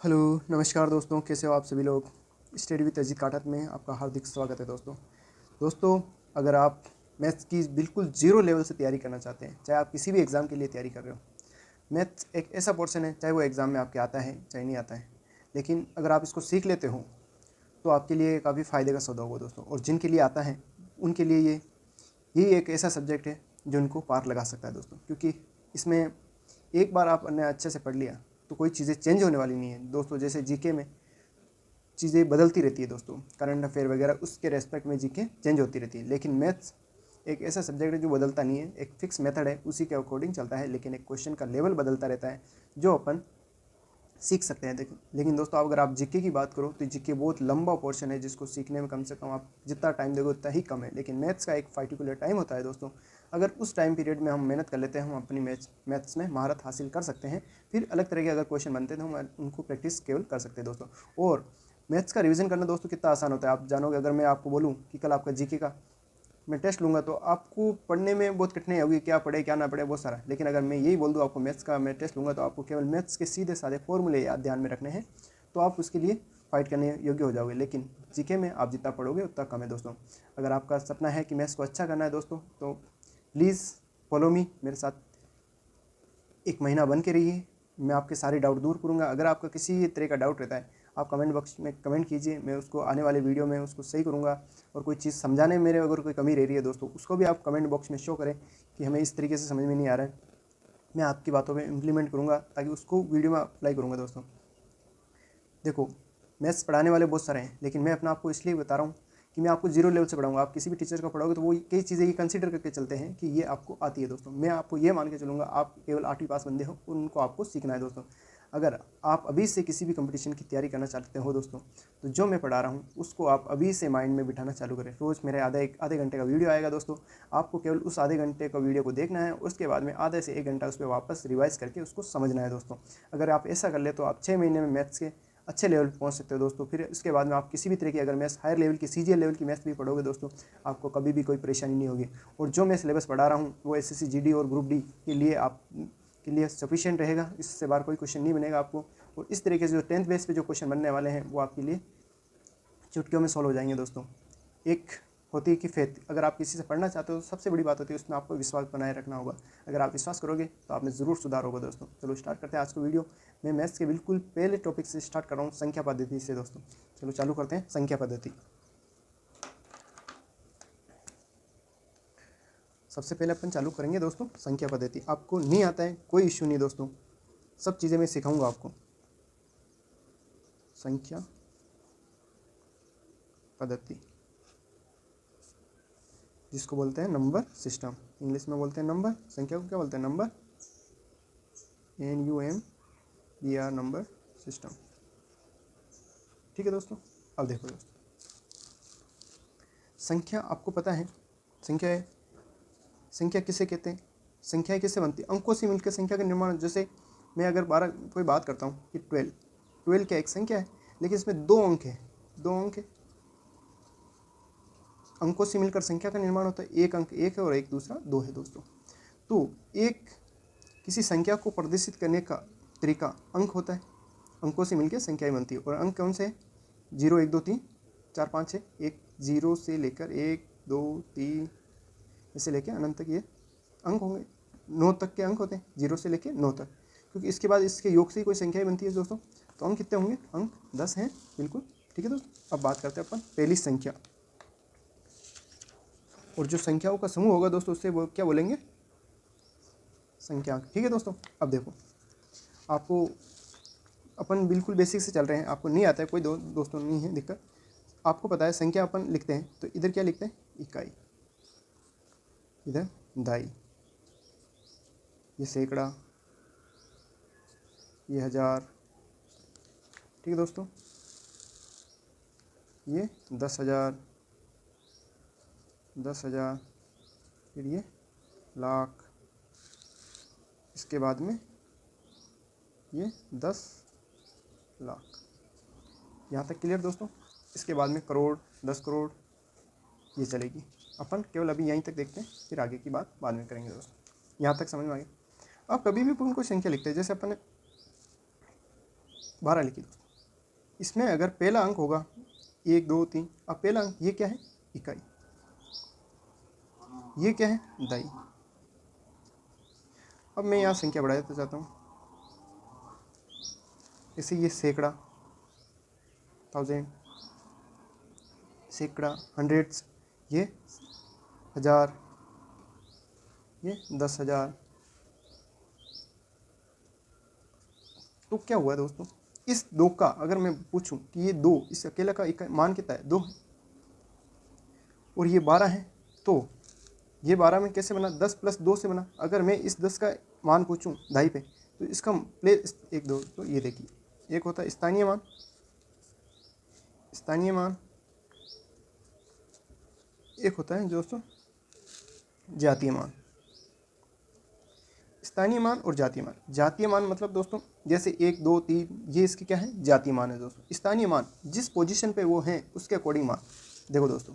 Hello, नमस्कार दोस्तों, कैसे हो आप सभी लोग। स्टडी विद अजीत काटत में आपका हार्दिक स्वागत है दोस्तों। अगर आप मैथ्स की बिल्कुल ज़ीरो लेवल से तैयारी करना चाहते हैं, चाहे आप किसी भी एग्ज़ाम के लिए तैयारी कर रहे हो, मैथ्स एक ऐसा पोर्शन है, चाहे वो एग्ज़ाम में आपके आता है चाहे नहीं आता है, लेकिन अगर आप इसको सीख लेते हो तो आपके लिए काफ़ी फ़ायदे का सौदा होगा दोस्तों। और जिनके लिए आता है उनके लिए यही एक ऐसा सब्जेक्ट है जो उनको पार लगा सकता है दोस्तों, क्योंकि इसमें एक बार आपने अच्छे से पढ़ लिया तो कोई चीज़ें चेंज होने वाली नहीं है दोस्तों। जैसे जीके में चीज़ें बदलती रहती है दोस्तों, करंट अफेयर वगैरह उसके रेस्पेक्ट में जीके चेंज होती रहती है, लेकिन मैथ्स एक ऐसा सब्जेक्ट है जो बदलता नहीं है। एक फिक्स मेथड है, उसी के अकॉर्डिंग चलता है, लेकिन एक क्वेश्चन का लेवल बदलता रहता है जो अपन सीख सकते हैं। लेकिन दोस्तों अगर आप जीके की बात करो तो जीके बहुत लंबा पोर्शन है, जिसको सीखने में कम से कम आप जितना टाइम दोगे उतना ही कम है। लेकिन मैथ्स का एक पर्टिकुलर टाइम होता है दोस्तों, अगर उस टाइम पीरियड में हम मेहनत कर लेते हैं, हम अपनी मैथ्स में महारत हासिल कर सकते हैं। फिर अलग तरह के अगर क्वेश्चन बनते हैं तो हम उनको प्रैक्टिस केवल कर सकते हैं दोस्तों। और मैथ्स का रिवीजन करना दोस्तों कितना आसान होता है आप जानोगे। अगर मैं आपको बोलूँ कि कल आपका जीके का मैं टेस्ट लूँगा तो आपको पढ़ने में बहुत कठिनाई होगी, क्या पढ़े क्या ना पढ़े बहुत सारा। लेकिन अगर मैं यही बोल दूँ आपको मैथ्स का मैं टेस्ट लूँगा तो आपको केवल मैथ्स के सीधे साधे फॉर्मूले याद ध्यान में रखने हैं, तो आप उसके लिए फाइट करने योग्य हो जाओगे। लेकिन जीके में आप जितना पढ़ोगे उतना कम है दोस्तों। अगर आपका सपना है कि मैथ्स को अच्छा करना है दोस्तों, तो प्लीज़ फॉलो मी, मेरे साथ एक महीना बन के रहिए। मैं आपके सारे डाउट दूर करूँगा। अगर आपका किसी तरह का डाउट रहता है आप कमेंट बॉक्स में कमेंट कीजिए, मैं उसको आने वाले वीडियो में उसको सही करूँगा। और कोई चीज़ समझाने में मेरे अगर कोई कमी रह रही है दोस्तों, उसको भी आप कमेंट बॉक्स में शो करें कि हमें इस तरीके से समझ में नहीं आ रहा है। मैं आपकी बातों में इम्प्लीमेंट करूँगा ताकि उसको वीडियो में अप्लाई करूँगा दोस्तों। देखो, मैथ्स पढ़ाने वाले बहुत सारे हैं, लेकिन मैं अपना आपको इसलिए बता रहा हूँ कि मैं आपको जीरो लेवल से पढ़ाऊंगा। आप किसी भी टीचर को पढ़ाओगे तो वो कई चीज़ें ये कंसीडर करके चलते हैं कि ये आपको आती है दोस्तों। मैं आपको ये मान के चलूँगा आप केवल 8वीं पास बंदे हो, उनको आपको सीखना है दोस्तों। अगर आप अभी से किसी भी कंपटीशन की तैयारी करना चाहते हो दोस्तों, तो जो मैं पढ़ा रहा हूँ उसको आप अभी से माइंड में बिठाना चालू करें। रोज़ मेरे आधे घंटे का वीडियो आएगा दोस्तों, आपको केवल उस आधे घंटे का वीडियो को देखना है, उसके बाद में आधे से 1 घंटा उस पर वापस रिवाइज करके उसको समझना है दोस्तों। अगर आप ऐसा कर ले तो आप 6 महीने में मैथ्स के अच्छे लेवल पर पहुंच सकते हो दोस्तों। फिर इसके बाद में आप किसी भी तरह की अगर मैथ्स हायर लेवल की सीजीएल लेवल की मैथ्स भी पढ़ोगे दोस्तों, आपको कभी भी कोई परेशानी नहीं होगी। और जो मैं सिलेबस पढ़ा रहा हूँ वो एसएससी जीडी और ग्रुप डी के लिए आप के लिए सफिशिएंट रहेगा। इससे बाहर कोई क्वेश्चन नहीं बनेगा आपको। और इस तरीके से जो 10th बेस पे जो क्वेश्चन बनने वाले हैं वो आपके लिए चुटकियों में सॉल्व हो जाएंगे दोस्तों। एक होती है कि फेथ, अगर आप किसी से पढ़ना चाहते हो तो सबसे बड़ी बात होती है उसमें आपको विश्वास बनाए रखना होगा। अगर आप विश्वास करोगे तो आप में ज़रूर सुधार होगा दोस्तों। चलो स्टार्ट करते हैं आज का वीडियो। मैं मैथ्स के बिल्कुल पहले टॉपिक से स्टार्ट कर रहा हूँ, संख्या पद्धति से दोस्तों। चलो चालू करते हैं संख्या पद्धति। सबसे पहले अपन चालू करेंगे दोस्तों संख्या पद्धति। आपको नहीं आता है कोई इश्यू नहीं दोस्तों, सब चीज़ें मैं सिखाऊंगा आपको। संख्या पद्धति जिसको बोलते हैं नंबर सिस्टम, इंग्लिश में बोलते हैं नंबर, संख्या को क्या बोलते हैं नंबर, NUMBR नंबर सिस्टम। ठीक है दोस्तों। अब देखो दोस्तों, संख्या आपको पता है संख्या है, संख्या किसे कहते हैं, संख्याएं किससे बनती है, अंकों से मिलकर संख्या का निर्माण। जैसे मैं अगर 12 कोई बात करता हूँ कि 12 क्या एक संख्या है, लेकिन इसमें 2 अंक है, 2 अंक है, अंकों से मिलकर संख्या का निर्माण होता है। एक अंक 1 है और एक दूसरा 2 है दोस्तों। तो एक किसी संख्या को प्रदर्शित करने का तरीका अंक होता है, अंकों से मिलकर संख्याएं बनती है। और अंक कौन से हैं, 0 1 2 3 4 5 6। एक 0 से लेकर 1 2 3 ऐसे लेकर अनंत तक ये अंक होंगे। 9 तक के अंक होते हैं, 0 से लेकर 9 तक, क्योंकि इसके बाद इसके योग से ही कोई संख्याएं बनती है दोस्तों। तो अंक कितने होंगे, अंक 10 हैं बिल्कुल। ठीक है दोस्तों। अब बात करते हैं अपन पहली संख्या। और जो संख्याओं का समूह होगा दोस्तों उससे वो क्या बोलेंगे, संख्याक। ठीक है दोस्तों। अब देखो, आपको अपन बिल्कुल बेसिक से चल रहे हैं, आपको नहीं आता है कोई दोस्तों नहीं है दिक्कत। आपको पता है संख्या अपन लिखते हैं तो इधर क्या लिखते हैं, इकाई, इधर दाई, ये सैकड़ा, ये हज़ार। ठीक है दोस्तों। ये 10,000, 10,000, फिर ये लाख, इसके बाद में ये 10 लाख। यहाँ तक क्लियर दोस्तों। इसके बाद में करोड़, 10 करोड़, ये चलेगी। अपन केवल अभी यहीं तक देखते हैं, फिर आगे की बात बाद में करेंगे दोस्तों। यहाँ तक समझ में आ गया। अब कभी भी अपन कोई संख्या लिखते हैं, जैसे अपन ने 12 लिखी दोस्तों, इसमें अगर पहला अंक होगा 1 2 3, अब पहला अंक ये क्या है, इकाई, ये क्या है, दाई। अब मैं यहाँ संख्या बढ़ा देता चाहता हूँ, जैसे ये सैकड़ा, 1000, सैकड़ा, हंड्रेड्स, ये 1000, ये 10,000। तो क्या हुआ दोस्तों, इस 2 का अगर मैं पूछूं कि ये 2, इस अकेला का इकाई मान कितना है, 2 है, और ये 12 है, तो ये 12 में कैसे बना, 10 + 2 से बना। अगर मैं इस 10 का मान पूछूं दाई पे, तो इसका प्लेस 1 2, तो ये देखिए, एक होता है स्थानीय मान, स्थानीय मान, एक होता है दोस्तों जातीय मान। स्थानीय मान और जातीय मान, जातीय मान मतलब दोस्तों जैसे 1 2 3, ये इसके क्या है, जातीय मान है दोस्तों। स्थानीय मान जिस पोजीशन पे वो हैं उसके अकॉर्डिंग मान। देखो दोस्तों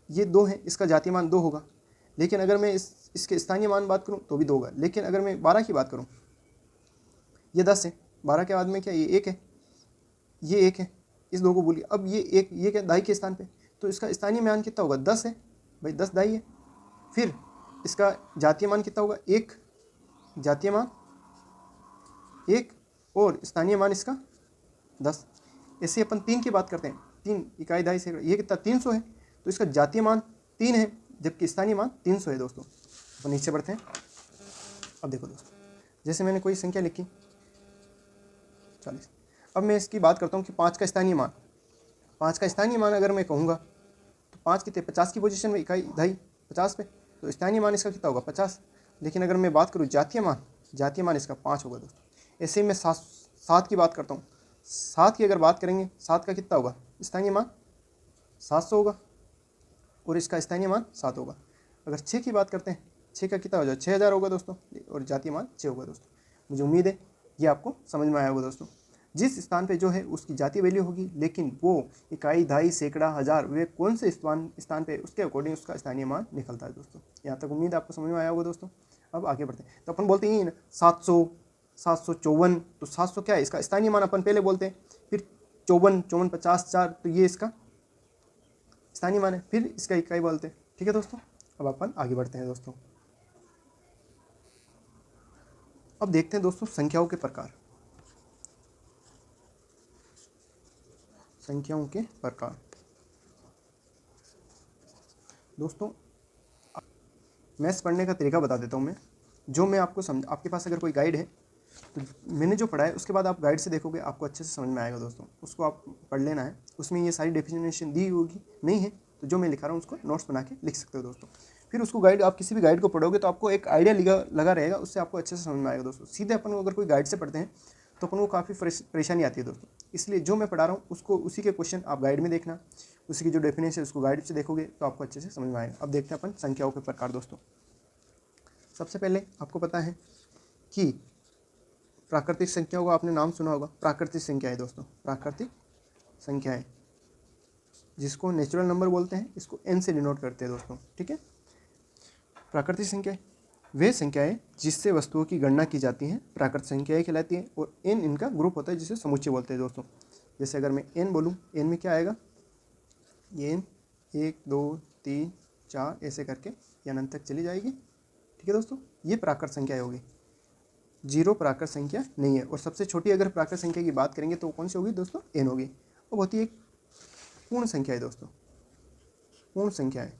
ये 2 है, इसका जातीय मान 2 होगा, लेकिन अगर मैं इसके स्थानीय मान बात करूं तो भी 2 होगा। लेकिन अगर मैं 12 की बात करूं, ये 10 है, 12 के बाद में क्या, ये 1 है, ये 1 है, इस 2 को बोलिए। अब ये 1, ये क्या, दाई के स्थान पे, तो इसका स्थानीय मान कितना होगा, 10 है भाई, 10 दाई है। फिर इसका जातीय मान कितना होगा, 1, जातीय मान 1 और स्थानीय मान इसका 10। ऐसे अपन 3 की बात करते हैं, 3 इकाई दाई से, ये कितना 300 है, तो इसका जातीय मान 3 है जबकि स्थानीय मान 300 है दोस्तों। अपन नीचे बढ़ते हैं। अब देखो दोस्तों, जैसे मैंने कोई संख्या लिखी 40, अब मैं इसकी बात करता हूँ कि 5 का स्थानीय मान, 5 का स्थानीय मान अगर मैं कहूँगा तो 5 कितने, 50 की पोजीशन में इकाई दाई 50 पे, तो स्थानीय मान इसका कितना होगा, 50। लेकिन अगर मैं बात करूँ जातीय मान, जातीय मान इसका 5 होगा दोस्तों। ऐसे ही मैं 7 की बात करता हूँ, 7 की अगर बात करेंगे, 7 का कितना होगा, स्थानीय मान 700 होगा और इसका स्थानीय मान 7 होगा। अगर 6 की बात करते हैं, 6 का कितना हो जाए, 6000 होगा दोस्तों, और जातीय मान 6 होगा दोस्तों। मुझे उम्मीद है ये आपको समझ में आया होगा दोस्तों। जिस स्थान पे जो है उसकी जातीय वैल्यू होगी, लेकिन वो इकाई दाई सैकड़ा हज़ार वे कौन से स्थान पे, उसके अकॉर्डिंग उसका स्थानीय मान निकलता है दोस्तों। यहाँ तक उम्मीद आपको समझ में आया होगा दोस्तों। अब आगे बढ़ते हैं, तो अपन बोलते हैं 700, 754, तो 700 क्या है, इसका स्थानीय मान अपन पहले बोलते हैं, फिर 54, 54, 50, 4, तो ये इसका स्थानीय मान है, फिर इसका इकाई बोलते हैं। ठीक है दोस्तों, अब अपन आगे बढ़ते हैं दोस्तों। अब देखते हैं दोस्तों संख्याओं के प्रकार, संख्याओं के प्रकार। दोस्तों मैथ्स पढ़ने का तरीका बता देता हूँ मैं, जो मैं आपको आपके पास अगर कोई गाइड है तो मैंने जो पढ़ा है उसके बाद आप गाइड से देखोगे, आपको अच्छे से समझ में आएगा दोस्तों। उसको आप पढ़ लेना है, उसमें ये सारी डेफिनेशन दी होगी, नहीं है तो जो मैं लिखा रहा हूँ उसको नोट्स बना के लिख सकते हो दोस्तों। फिर उसको गाइड, आप किसी भी गाइड को पढ़ोगे तो आपको एक आइडिया लगा रहेगा, उससे आपको अच्छे से समझ में आएगा दोस्तों। सीधे अपन को अगर कोई गाइड से पढ़ते हैं तो अपन को काफ़ी परेशानी आती है दोस्तों। इसलिए जो मैं पढ़ा रहा हूँ उसको, उसी के क्वेश्चन आप गाइड में देखना, उसी की जो डेफिनेशन है उसको गाइड से देखोगे तो आपको अच्छे से समझ में आएगा। अब देखते हैं अपन संख्याओं के प्रकार दोस्तों। सबसे पहले आपको पता है कि प्राकृतिक संख्याओं का आपने नाम सुना होगा। प्राकृतिक संख्या है दोस्तों, प्राकृतिक संख्या है जिसको नेचुरल नंबर बोलते हैं, इसको n से डिनोट करते हैं दोस्तों। ठीक है, प्राकृतिक संख्याएं वे संख्याएं जिससे वस्तुओं की गणना की जाती हैं प्राकृतिक संख्याएं कहलाती हैं, और n इनका ग्रुप होता है जिसे समुच्चय बोलते हैं दोस्तों। जैसे अगर मैं n बोलूँ, n में क्या आएगा, ये n 1 2 3 4 ऐसे करके या अनंत तक चली जाएगी। ठीक है दोस्तों, ये प्राकृत संख्या होगी। 0 प्राकृत संख्या नहीं है। और सबसे छोटी अगर प्राकृत संख्या की बात करेंगे तो कौन सी होगी दोस्तों, n होगी। अब होती है एक पूर्ण संख्या है दोस्तों, पूर्ण संख्या है।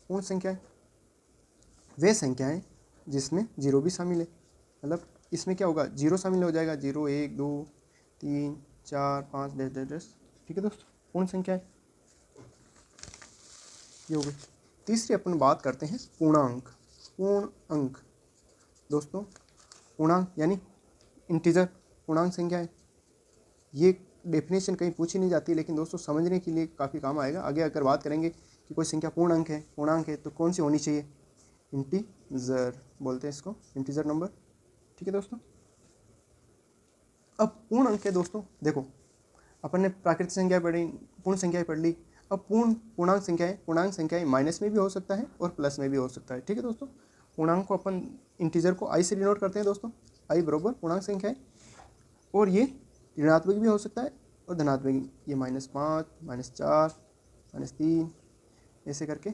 पूर्ण संख्या है वे संख्याएं जिसमें 0 भी शामिल है, मतलब इसमें क्या होगा, 0 शामिल हो जाएगा, 0 1 2 3 4 5 डैश डैश डैश। ठीक है दोस्तों, पूर्ण संख्या है ये हो गई। तीसरी अपन बात करते हैं पूर्णांक। पूर्ण अंक दोस्तों, पूर्णांक यानी इंटीजर, पूर्णांक संख्या है। ये डेफिनेशन कहीं पूछी नहीं जाती, लेकिन दोस्तों समझने के लिए काफ़ी काम आएगा। आगे अगर बात करेंगे कि कोई संख्या पूर्णांक है, पूर्णांक है तो कौन सी होनी चाहिए, इंटीजर बोलते हैं इसको, इंटीजर नंबर। ठीक है दोस्तों, अब पूर्ण अंक है दोस्तों। देखो अपन ने प्राकृतिक संख्या पढ़ी, पूर्ण संख्याएं पढ़ ली। अब पूर्णांक संख्याएं माइनस में भी हो सकता है और प्लस में भी हो सकता है। ठीक है दोस्तों, पूर्णांक को अपन इंटीजर को आई से डिनोट करते हैं दोस्तों, आई बराबर पूर्णांक संख्याएं, और ये ऋणात्मक भी हो सकता है और धनात्मक भी। ये -5, -4, -3 ऐसे करके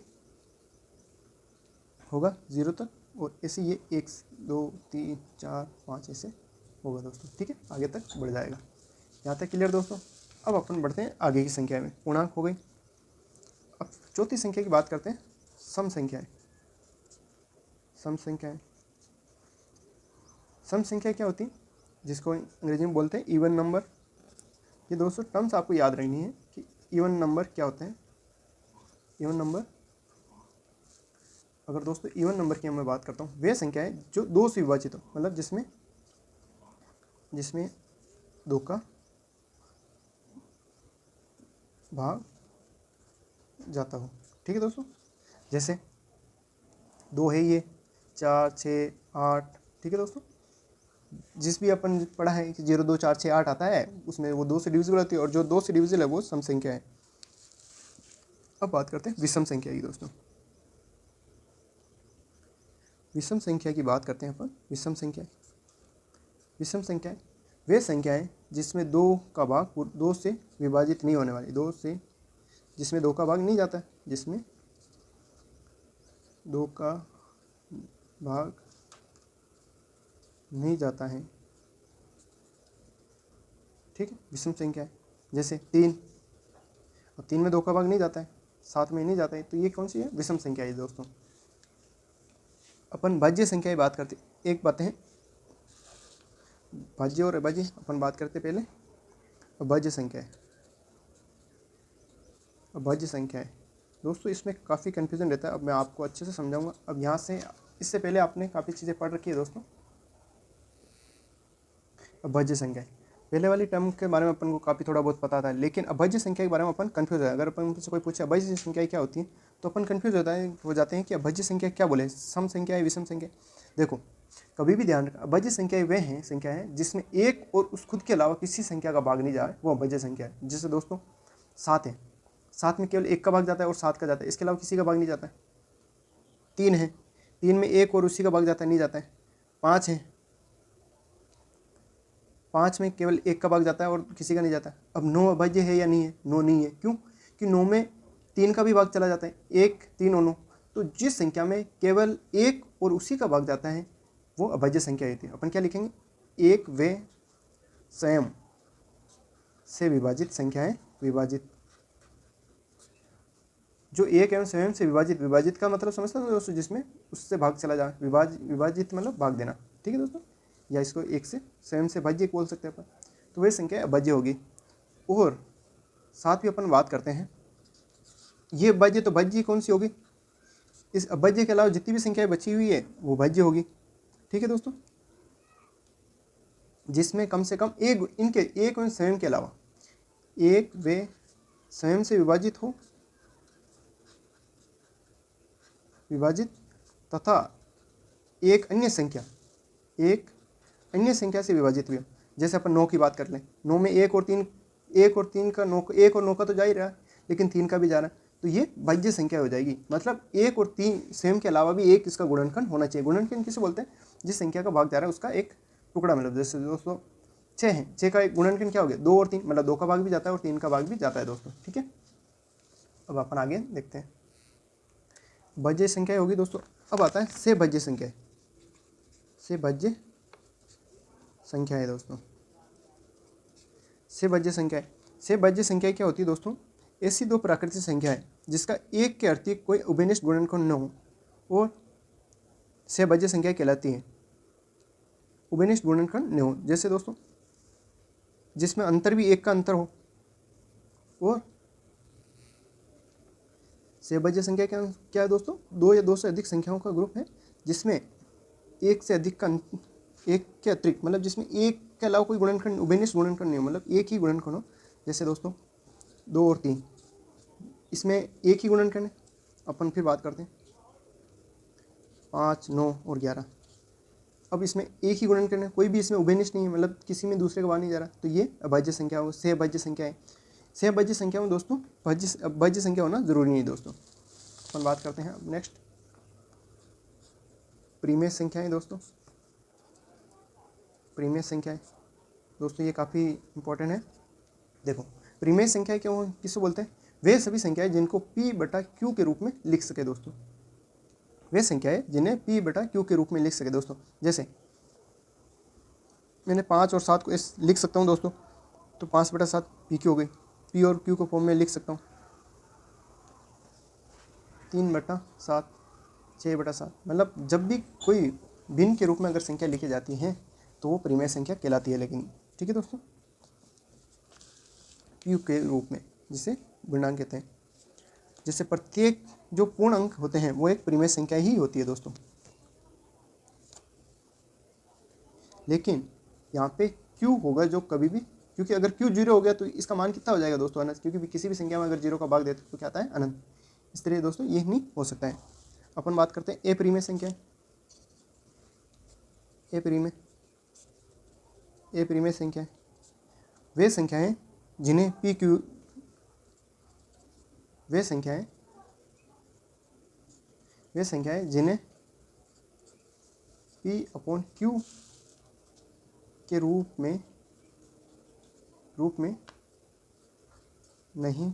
होगा 0 तक, और ऐसे ये 1 2 3 4 5 ऐसे होगा दोस्तों। ठीक है, आगे तक बढ़ जाएगा। यहाँ तक क्लियर दोस्तों। अब अपन बढ़ते हैं आगे की संख्या में। पूर्णांक हो गई। अब चौथी संख्या की बात करते हैं, सम संख्याएं। सम संख्याएं, सम संख्या क्या होती है, जिसको अंग्रेजी में बोलते हैं इवन नंबर। ये दोस्तों टर्म्स आपको याद रखनी है कि इवन नंबर क्या होते हैं। इवन नंबर, अगर दोस्तों इवन नंबर की मैं बात करता हूँ, वे संख्याएं जो 2 से विभाजित हो, मतलब जिसमें 2 का भाग जाता हो। ठीक है दोस्तों, जैसे 2 है ये, 4 6 8। ठीक है दोस्तों, जिस भी अपन पढ़ा है कि 0 2 4 6 8 आता है, उसमें वो 2 से डिविजिबल होती है, और जो 2 से डिविजिबल है वो सम संख्या है। अब बात करते हैं विषम संख्या की दोस्तों। विषम संख्या की बात करते हैं अपन। विषम संख्याएं वे संख्याएं जिसमें 2 का भाग 2 से विभाजित नहीं होने वाली, जिसमें 2 का भाग नहीं जाता है, जिसमें 2 का भाग नहीं जाता है। ठीक है, विषम संख्या है। जैसे 3, और 3 में 2 का भाग नहीं जाता है, 7 में नहीं जाता है, तो ये कौन सी है, विषम संख्या है दोस्तों। अपन भाज्य संख्या की बात करते, एक बात है भाज्य और अभाज्य, अपन बात करते पहले अभाज्य संख्या है। अभाज्य संख्या है दोस्तों, इसमें काफ़ी कन्फ्यूजन रहता है। अब मैं आपको अच्छे से समझाऊंगा। अब यहाँ से, इससे पहले आपने काफ़ी चीज़ें पढ़ रखी है दोस्तों। अभाज्य संख्या है, पहले वाली टर्म के बारे में अपन को काफ़ी थोड़ा बहुत पता था, लेकिन अभाज्य संख्या के बारे में अपन कन्फ्यूज है। अगर अपन से कोई पूछे अभाज्य संख्या क्या होती है, तो अपन कन्फ्यूज हो जाते हैं कि अभाज्य संख्या क्या बोले, सम संख्या है, विषम संख्या। देखो, कभी भी ध्यान रखना, अभाज्य संख्याएं वे हैं संख्याएं जिसमें एक और उस खुद के अलावा किसी संख्या का भाग नहीं जाए, वो अभाज्य संख्या है। जैसे दोस्तों 7 है, 7 में केवल 1 का भाग जाता है और 7 का जाता है, इसके अलावा किसी का भाग नहीं जाता है। 3 है, 3 में 1 और उसी का भाग जाता है, नहीं जाता है। 5 है, 5 में केवल 1 का भाग जाता है और किसी का नहीं जाता है। अब 9 अभाज्य है या नहीं है, 9 नहीं है। क्यों? कि 9 में 3 का भी भाग चला जाता है, 1 3 और 9। तो जिस संख्या में केवल 1 और उसी का भाग जाता है वो अभाज्य संख्या होती है। अपन क्या लिखेंगे, एक वे स्वयं से विभाजित संख्याएं विभाजित। जो एक एवं स्वयं से विभाजित का मतलब समझते हो दोस्तों, जिसमें उससे भाग चला जाए। विभाजित मतलब भाग देना। ठीक है दोस्तों, या इसको एक से स्वयं से भाज्य बोल सकते हैं अपन। तो वही संख्या अभाज्य होगी। और साथ ही अपन बात करते हैं, ये भाज्य, तो भाज्य कौन सी होगी, इस अभाज्य के अलावा जितनी भी संख्याएं बची हुई है वो भाज्य होगी। ठीक है दोस्तों, जिसमें कम से कम एक व स्वयं के अलावा एक वे स्वयं से विभाजित तथा एक अन्य संख्या से विभाजित हुई। जैसे अपन 9 की बात कर लें, 9 में 1 और 3 का 9 का तो जा ही रहा है, लेकिन 3 का भी जा रहा है, तो ये भाज्य संख्या हो जाएगी। मतलब 1 और 3 स्वयं के अलावा भी एक इसका गुणनखंड होना चाहिए। गुणनखंड किसे बोलते हैं, जिस संख्या का भाग जा रहा है उसका एक टुकड़ा। मतलब जैसे दोस्तों 6 है, 6 का एक गुणनखंड क्या हो गया, 2 और 3, मतलब 2 का भाग भी जाता है और 3 का भाग भी जाता है दोस्तों। ठीक है, अब अपन आगे देखते हैं। भाज्य संख्या होगी दोस्तों। अब आता है से भाज्य संख्या। से भाज्य संख्या है दोस्तों। से भाज्य संख्या क्या होती है दोस्तों, ऐसी 2 प्राकृतिक संख्या है जिसका एक के अतिरिक्त कोई उभयनिष्ठ गुणनखंड न हो और से भाज्य संख्या कहलाती है। उभयनिष्ठ गुणनखंड न हो, जैसे दोस्तों जिसमें अंतर भी 1 का अंतर हो। और से भाज्य संख्या क्या है दोस्तों, 2 या 2 से अधिक संख्याओं का ग्रुप है जिसमें एक के अतिरिक्त, मतलब जिसमें एक के अलावा कोई गुणनखंड, उभयनिष्ठ गुणनखंड नहीं हो, मतलब एक ही गुणनखंड हो। जैसे दोस्तों 2 और 3, इसमें एक ही गुणनखंड है। अपन फिर बात करते हैं 5 9 और 11। अब इसमें एक ही गुणनखंड है, कोई भी इसमें उभयनिष्ठ नहीं है, मतलब किसी में दूसरे का भाग नहीं जा रहा, तो ये अभाज्य संख्या हो, से भाज्य संख्या है। से भाज्य संख्या में दोस्तों भाज्य संख्या होना जरूरी नहीं दोस्तों। अपन बात करते हैं अब नेक्स्ट परिमेय संख्याएं दोस्तों। परिमेय संख्याएं दोस्तों ये काफ़ी इंपॉर्टेंट है। देखो परिमेय संख्या क्यों किसको बोलते हैं? वे सभी संख्याएं जिनको p बटा q के रूप में लिख सके दोस्तों, वे संख्याएं जिन्हें p बटा q के रूप में लिख सके दोस्तों। जैसे मैंने 5 और 7 को इस लिख सकता हूँ दोस्तों, तो 5 बटा 7 पी क्यू हो गई। p और q को फॉर्म में लिख सकता हूँ 3 बटा 7, 6 बटा 7। मतलब जब भी कोई भिन्न के रूप में अगर संख्या लिखी जाती है तो वो परिमेय संख्या कहलाती है। लेकिन ठीक है दोस्तों, q के रूप में जिसे गुणांक कहते हैं, जिससे प्रत्येक जो पूर्ण अंक होते हैं वो एक परिमेय संख्या ही होती है दोस्तों। लेकिन यहाँ पे q होगा जो कभी भी, क्योंकि अगर q 0 हो गया तो इसका मान कितना हो जाएगा दोस्तों? अनंत, क्योंकि किसी भी संख्या में अगर 0 का भाग देते तो क्या आता है? अनंत। इस तरह दोस्तों ये नहीं हो सकता है। अपन बात करते हैं a परिमेय संख्या। a परिमेय संख्या वे संख्याएं जिन्हें p q, वे संख्याएं जिन्हें p अपॉन q के रूप में नहीं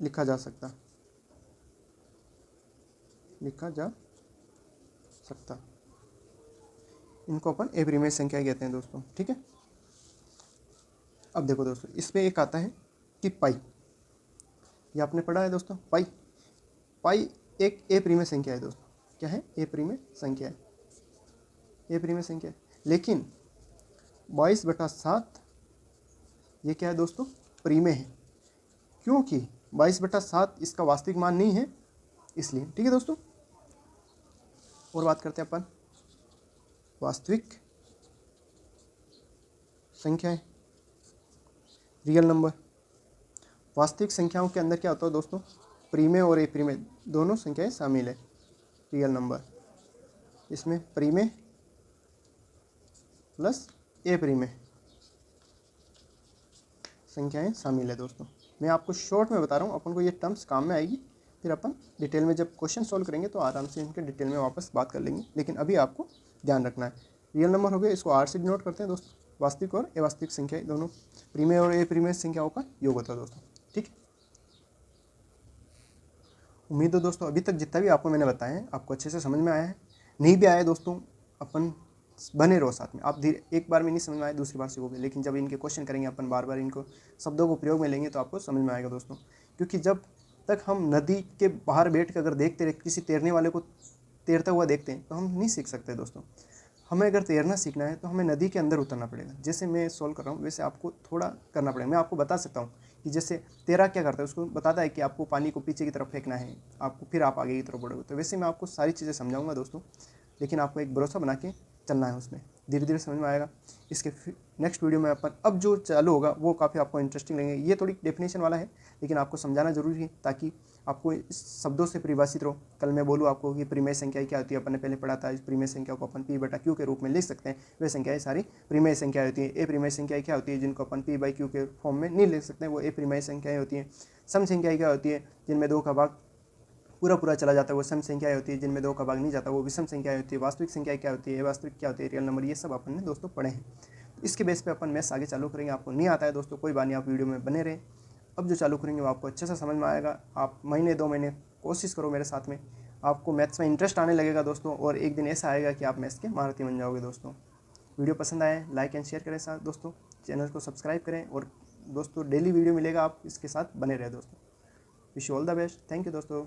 लिखा जा सकता, इनको अपन ए परिमेय संख्या कहते हैं दोस्तों। ठीक है, अब देखो दोस्तों इसमें एक आता है कि पाई, ये आपने पढ़ा है दोस्तों। पाई एक ए परिमेय संख्या है दोस्तों। क्या है? ए परिमेय संख्या है। लेकिन 22 बटा 7 ये क्या है दोस्तों? परिमेय है, क्योंकि 22 बटा 7 इसका वास्तविक मान नहीं है, इसलिए। ठीक है दोस्तों, और बात करते हैं अपन वास्तविक संख्याएं, रियल नंबर। वास्तविक संख्याओं के अंदर क्या होता है दोस्तों? परिमेय और अपरिमेय दोनों संख्याएं शामिल है रियल नंबर। इसमें परिमेय प्लस अपरिमेय संख्याएं शामिल है दोस्तों। मैं आपको शॉर्ट में बता रहा हूँ, अपन को ये टर्म्स काम में आएगी, फिर अपन डिटेल में जब क्वेश्चन सॉल्व करेंगे तो आराम से इनके डिटेल में वापस बात कर लेंगे। लेकिन अभी आपको ध्यान रखना है, रियल नंबर हो गया, इसको आर से डिनोट करते हैं दोस्तों। वास्तविक और अवास्तविक संख्या दोनों परिमेय और अपरिमेय संख्याओं का योग होता है दोस्तों। ठीक, उम्मीद है दोस्तों अभी तक जितना भी आपको मैंने बताया है आपको अच्छे से समझ में आया है। नहीं भी आया दोस्तों, अपन बने रहो साथ में। आप धीरे, एक बार में नहीं समझ में आए दूसरी बार सीखोगे, लेकिन जब इनके क्वेश्चन करेंगे अपन बार बार इनको शब्दों को प्रयोग में लेंगे तो आपको समझ में आएगा दोस्तों। क्योंकि जब तक हम नदी के बाहर बैठ कर अगर देखते रहे किसी तैरने वाले को तैरता हुआ देखते हैं तो हम नहीं सीख सकते दोस्तों। हमें अगर तैरना सीखना है तो हमें नदी के अंदर उतरना पड़ेगा। जैसे मैं सॉल्व कर रहा हूँ वैसे आपको थोड़ा करना पड़ेगा। मैं आपको बता सकता हूँ कि जैसे तैराक क्या करता है, उसको बताता है कि आपको पानी को पीछे की तरफ फेंकना है, आपको फिर आप आगे की तरफ बढ़ोगे। तो वैसे मैं आपको सारी चीज़ें समझाऊंगा दोस्तों, लेकिन आपको एक भरोसा बना के चलना है, उसमें धीरे धीरे समझ में आएगा। इसके नेक्स्ट वीडियो में अपन अब जो चालू होगा वो काफ़ी आपको इंटरेस्टिंग लगेंगे। ये थोड़ी डेफिनेशन वाला है, लेकिन आपको समझाना जरूरी है ताकि आपको इस शब्दों से परिभाषित रहो। कल मैं बोलूँ आपको कि परिमेय संख्या क्या होती है, अपन ने पहले पढ़ा था। इस परिमेय संख्या को अपन p बटा q के रूप में लिख सकते हैं। वे संख्याएं सारी परिमेय संख्या होती है। अपरिमेय संख्याएं क्या होती है जिनको अपन p बाई q के फॉर्म में नहीं लिख सकते हैं, वो अपरिमेय संख्याएं होती हैं। सम संख्याएं क्या होती है जिनमें 2 का भाग पूरा चला जाता है, वो सम संख्याएं होती है। जिनमें 2 का भाग नहीं जाता वो विषम संख्याएं होती है। वास्तविक संख्याएं क्या होती है, वास्तविक क्या होती है, रियल नंबर, ये सब अपन ने दोस्तों पढ़े हैं। इसके बेस पे अपन मैथ्स आगे चालू करेंगे। आपको नहीं आता है दोस्तों कोई बात नहीं, आप वीडियो में बने रहें। अब जो चालू करेंगे वो आपको अच्छे से समझ में आएगा। आप महीने 2 महीने कोशिश करो मेरे साथ में, आपको मैथ्स में इंटरेस्ट आने लगेगा दोस्तों, और एक दिन ऐसा आएगा कि आप मैथ्स के महारथी बन जाओगे दोस्तों। वीडियो पसंद आए लाइक एंड शेयर करें साथ दोस्तों, चैनल को सब्सक्राइब करें, और दोस्तों डेली वीडियो मिलेगा, आप इसके साथ बने रहे दोस्तों। Wish you all the best. Thank you दोस्तों।